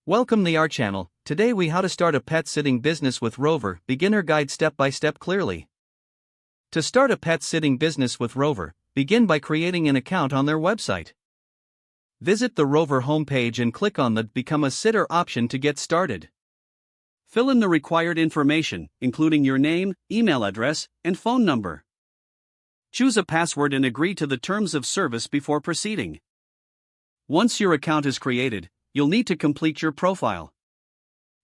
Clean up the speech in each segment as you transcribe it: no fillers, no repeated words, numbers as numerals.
Welcome to our channel. Today we how to start a pet sitting business with Rover, beginner guide step by step clearly. To start a pet sitting business with Rover, begin by creating an account on their website. Visit the Rover homepage and click on the Become a Sitter option to get started. Fill in the required information, including your name, email address, and phone number. Choose a password and agree to the terms of service before proceeding. Once your account is created, you'll need to complete your profile.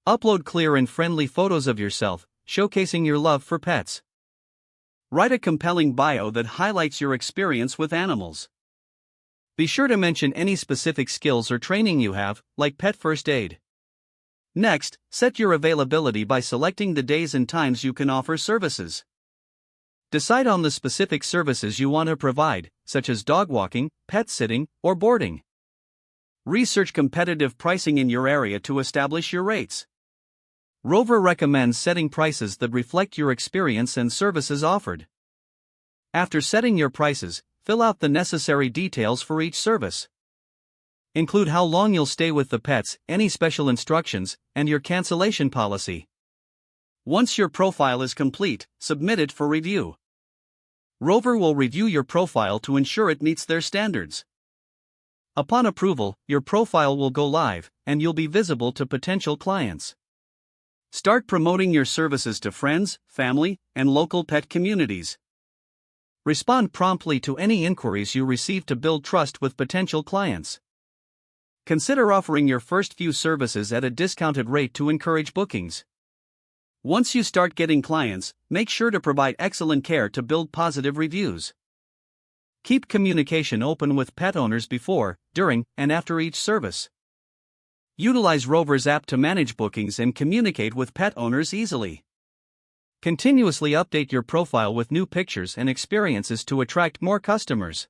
Upload clear and friendly photos of yourself, showcasing your love for pets. Write a compelling bio that highlights your experience with animals. Be sure to mention any specific skills or training you have, like pet first aid. Next, set your availability by selecting the days and times you can offer services. Decide on the specific services you want to provide, such as dog walking, pet sitting, or boarding. Research competitive pricing in your area to establish your rates. Rover recommends setting prices that reflect your experience and services offered. After setting your prices, fill out the necessary details for each service. Include how long you'll stay with the pets, any special instructions, and your cancellation policy. Once your profile is complete, submit it for review. Rover will review your profile to ensure it meets their standards. Upon approval, your profile will go live, and you'll be visible to potential clients. Start promoting your services to friends, family, and local pet communities. Respond promptly to any inquiries you receive to build trust with potential clients. Consider offering your first few services at a discounted rate to encourage bookings. Once you start getting clients, make sure to provide excellent care to build positive reviews. Keep communication open with pet owners before, during, and after each service. Utilize Rover's app to manage bookings and communicate with pet owners easily. Continuously update your profile with new pictures and experiences to attract more customers.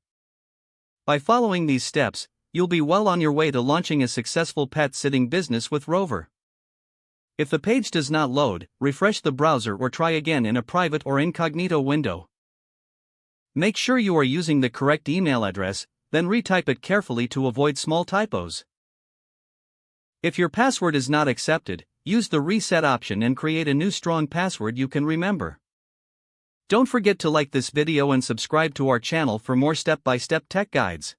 By following these steps, you'll be well on your way to launching a successful pet sitting business with Rover. If the page does not load, refresh the browser or try again in a private or incognito window. Make sure you are using the correct email address, then retype it carefully to avoid small typos. If your password is not accepted, use the reset option and create a new strong password you can remember. Don't forget to like this video and subscribe to our channel for more step-by-step tech guides.